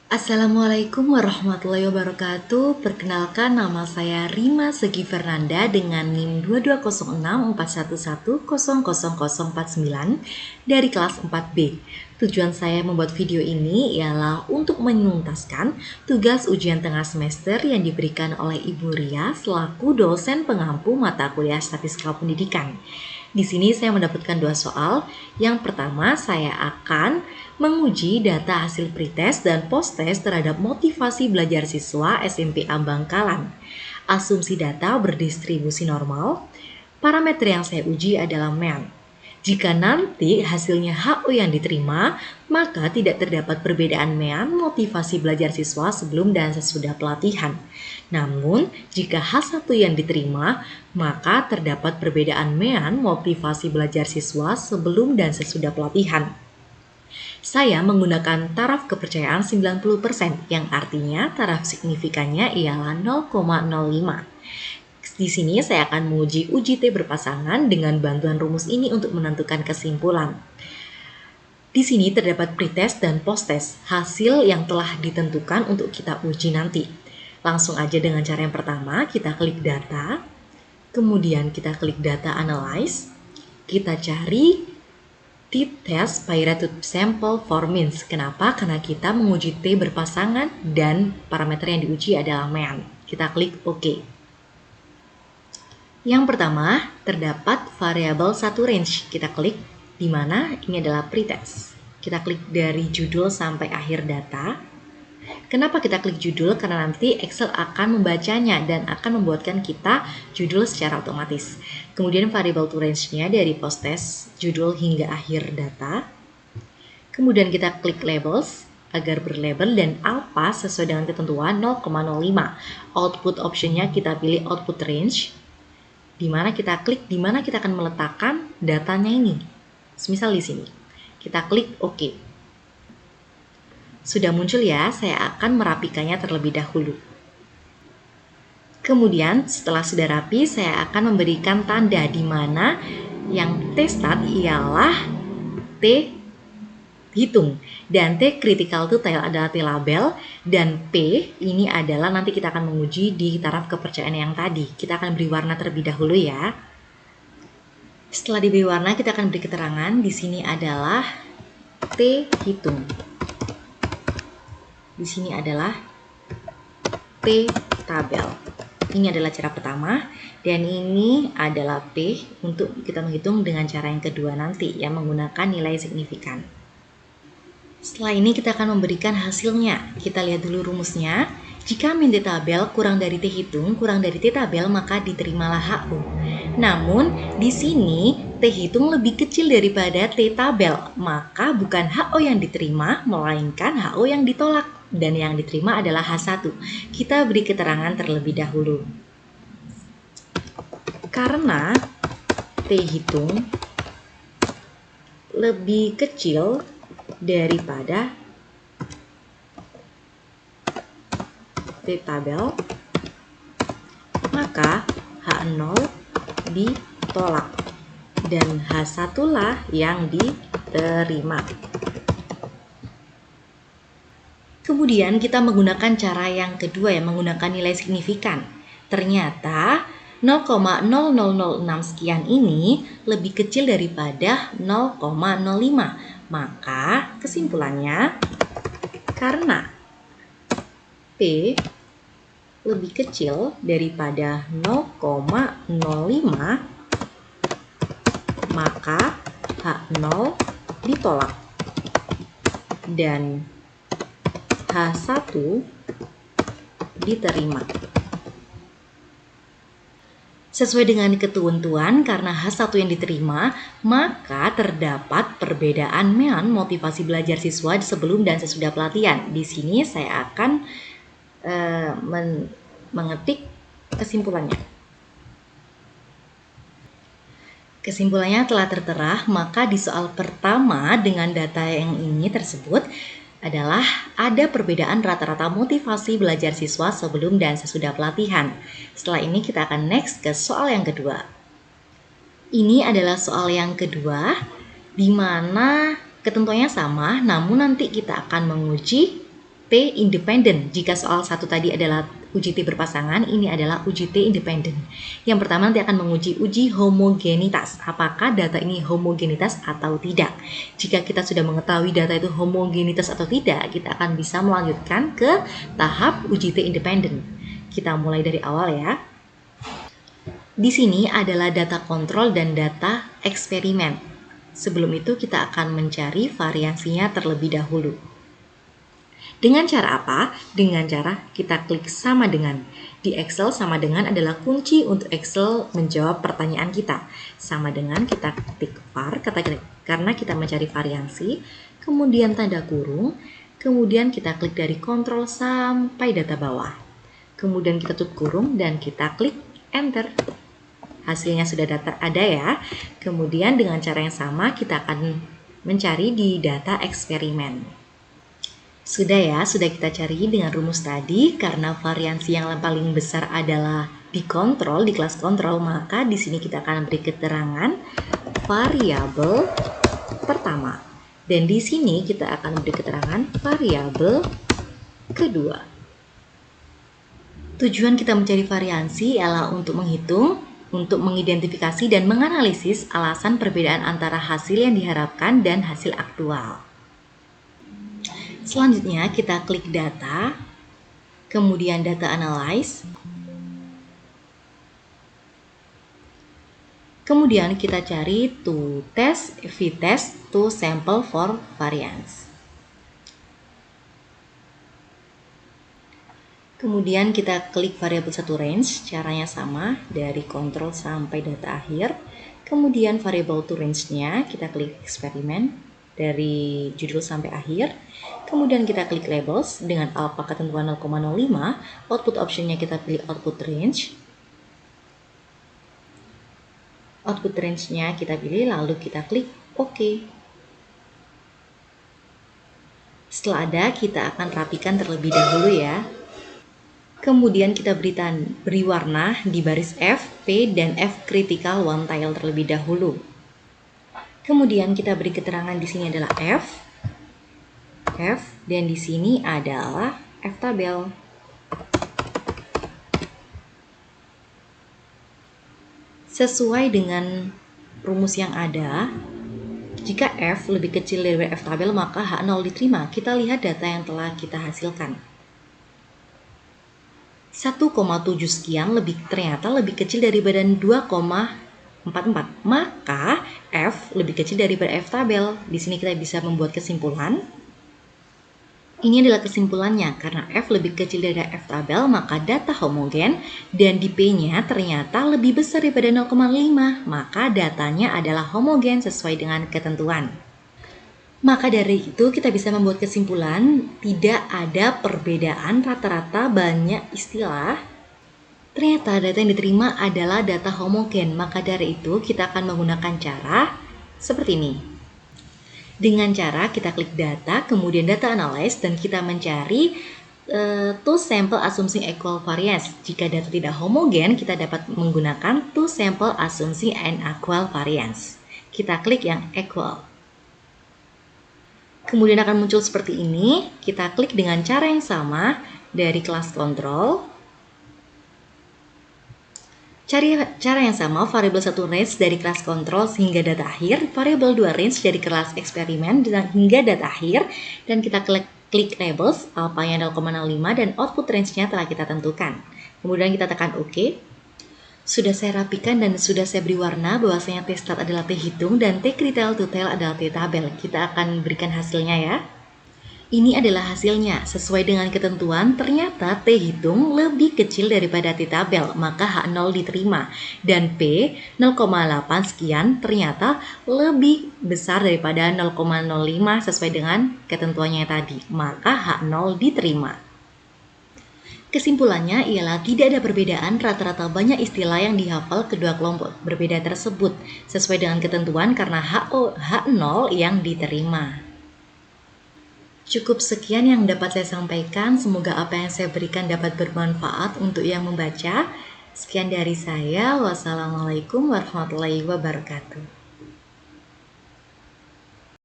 Assalamualaikum warahmatullahi wabarakatuh. Perkenalkan, nama saya Rima Segi Fernanda dengan NIM 220641100049 dari kelas 4B. Tujuan saya membuat video ini ialah untuk menuntaskan tugas ujian tengah semester yang diberikan oleh Ibu Ria selaku dosen pengampu mata kuliah Statistika Pendidikan. Di sini saya mendapatkan dua soal. Yang pertama, saya akan menguji data hasil pretest dan posttest terhadap motivasi belajar siswa SMPA Bangkalan. Asumsi data berdistribusi normal. Parameter yang saya uji adalah mean. Jika nanti hasilnya HO yang diterima, maka tidak terdapat perbedaan mean motivasi belajar siswa sebelum dan sesudah pelatihan. Namun, jika H1 yang diterima, maka terdapat perbedaan mean motivasi belajar siswa sebelum dan sesudah pelatihan. Saya menggunakan taraf kepercayaan 90%, yang artinya taraf signifikannya ialah 0,05. Di sini saya akan menguji uji T berpasangan dengan bantuan rumus ini untuk menentukan kesimpulan. Di sini terdapat pretest dan posttest, hasil yang telah ditentukan untuk kita uji nanti. Langsung aja dengan cara yang pertama, kita klik data, kemudian kita klik data analyze, kita cari t-test pyretute sample for means. Kenapa? Karena kita menguji T berpasangan dan parameter yang diuji adalah mean. Kita klik OK. Yang pertama, terdapat variabel satu range. Kita klik di mana ini adalah pretest. Kita klik dari judul sampai akhir data. Kenapa kita klik judul? Karena nanti Excel akan membacanya dan akan membuatkan kita judul secara otomatis. Kemudian variabel to range-nya dari posttest, judul hingga akhir data. Kemudian kita klik labels agar berlabel dan alpha sesuai dengan ketentuan 0,05. Output option-nya kita pilih output range. Di mana kita klik, di mana kita akan meletakkan datanya ini. Misal di sini. Kita klik OK. Sudah muncul ya, saya akan merapikannya terlebih dahulu. Kemudian setelah sudah rapi, saya akan memberikan tanda di mana yang T start ialah T hitung dan T critical to tail adalah T label dan P ini adalah nanti kita akan menguji di taraf kepercayaan yang tadi. Kita akan beri warna terlebih dahulu ya. Setelah diberi warna, kita akan beri keterangan. Di sini adalah T hitung. Di sini adalah T tabel. Ini adalah cara pertama dan ini adalah P untuk kita menghitung dengan cara yang kedua nanti yang menggunakan nilai signifikan. Setelah ini kita akan memberikan hasilnya. Kita lihat dulu rumusnya. Jika min T tabel kurang dari T hitung, kurang dari T tabel, maka diterimalah HO. Namun, di sini T hitung lebih kecil daripada T tabel, maka bukan HO yang diterima, melainkan HO yang ditolak. Dan yang diterima adalah H1. Kita beri keterangan terlebih dahulu. Karena T hitung lebih kecil daripada T tabel, maka H0 ditolak dan H1 lah yang diterima. Kemudian kita menggunakan cara yang kedua yang menggunakan nilai signifikan. Ternyata 0,0006 sekian ini lebih kecil daripada 0,05. Maka kesimpulannya karena P lebih kecil daripada 0,05 maka H0 ditolak dan H1 diterima. Sesuai dengan ketentuan, karena H1 yang diterima, maka terdapat perbedaan mean motivasi belajar siswa sebelum dan sesudah pelatihan. Di sini saya akan mengetik kesimpulannya. Kesimpulannya telah tertera, maka di soal pertama dengan data yang ini tersebut adalah ada perbedaan rata-rata motivasi belajar siswa sebelum dan sesudah pelatihan. Setelah ini kita akan next ke soal yang kedua. Ini adalah soal yang kedua, di mana ketentuannya sama, namun nanti kita akan menguji T independen. Jika soal satu tadi adalah uji T berpasangan, ini adalah uji T independen. Yang pertama nanti akan menguji uji homogenitas. Apakah data ini homogenitas atau tidak? Jika kita sudah mengetahui data itu homogenitas atau tidak, kita akan bisa melanjutkan ke tahap uji T independen. Kita mulai dari awal ya. Di sini adalah data kontrol dan data eksperimen. Sebelum itu kita akan mencari variansinya terlebih dahulu. Dengan cara apa? Dengan cara kita klik sama dengan. Di Excel sama dengan adalah kunci untuk Excel menjawab pertanyaan kita. Sama dengan kita klik var karena kita mencari variansi, kemudian tanda kurung, kemudian kita klik dari kontrol sampai data bawah. Kemudian kita tutup kurung dan kita klik enter. Hasilnya sudah ada ya. Kemudian dengan cara yang sama kita akan mencari di data eksperimen. Sudah ya, sudah kita cari dengan rumus tadi. Karena variansi yang paling besar adalah di kontrol, di kelas kontrol, maka di sini kita akan beri keterangan variabel pertama. Dan di sini kita akan beri keterangan variabel kedua. Tujuan kita mencari variansi ialah untuk menghitung, untuk mengidentifikasi dan menganalisis alasan perbedaan antara hasil yang diharapkan dan hasil aktual. Selanjutnya kita klik data, kemudian data analyze, kemudian kita cari to test, v-test, to sample for variance. Kemudian kita klik variabel satu range, caranya sama dari kontrol sampai data akhir. Kemudian variabel to range-nya kita klik eksperimen dari judul sampai akhir. Kemudian kita klik labels dengan alpha ketentuan 0,05, output optionnya kita pilih output range. Output range-nya kita pilih lalu kita klik OK. Setelah ada, kita akan rapikan terlebih dahulu ya. Kemudian kita beri warna di baris F, P, dan F critical one tile terlebih dahulu. Kemudian kita beri keterangan di sini adalah F, dan di sini adalah F tabel. Sesuai dengan rumus yang ada, jika F lebih kecil dari F tabel maka H0 diterima. Kita lihat data yang telah kita hasilkan. 1,7 sekian ternyata lebih kecil daripada 2,44. Maka F lebih kecil daripada F tabel. Di sini kita bisa membuat kesimpulan. Ini adalah kesimpulannya. Karena F lebih kecil dari F tabel, maka data homogen dan di P-nya ternyata lebih besar daripada 0,5. Maka datanya adalah homogen sesuai dengan ketentuan. Maka dari itu kita bisa membuat kesimpulan tidak ada perbedaan, rata-rata banyak istilah. Ternyata data yang diterima adalah data homogen. Maka dari itu kita akan menggunakan cara seperti ini. Dengan cara kita klik data, kemudian data analyze, dan kita mencari to sample assuming equal variance. Jika data tidak homogen, kita dapat menggunakan to sample assuming and equal variance. Kita klik yang equal. Kemudian akan muncul seperti ini. Kita klik dengan cara yang sama dari kelas kontrol. Cari cara yang sama, variabel 1 range dari kelas kontrol hingga data akhir, variabel 2 range dari kelas eksperimen hingga data akhir, dan kita klik labels, alpha-nya 0,05 dan output range-nya telah kita tentukan. Kemudian kita tekan OK. Sudah saya rapikan dan sudah saya beri warna bahwasanya T start adalah T hitung dan T critical to tail adalah T tabel. Kita akan berikan hasilnya ya. Ini adalah hasilnya. Sesuai dengan ketentuan, ternyata T hitung lebih kecil daripada T tabel, maka H0 diterima. Dan P 0,8 sekian ternyata lebih besar daripada 0,05 sesuai dengan ketentuannya tadi, maka H0 diterima. Kesimpulannya ialah tidak ada perbedaan, rata-rata banyak istilah yang dihafal kedua kelompok berbeda tersebut sesuai dengan ketentuan karena H0 yang diterima. Cukup sekian yang dapat saya sampaikan, semoga apa yang saya berikan dapat bermanfaat untuk yang membaca. Sekian dari saya, wassalamualaikum warahmatullahi wabarakatuh.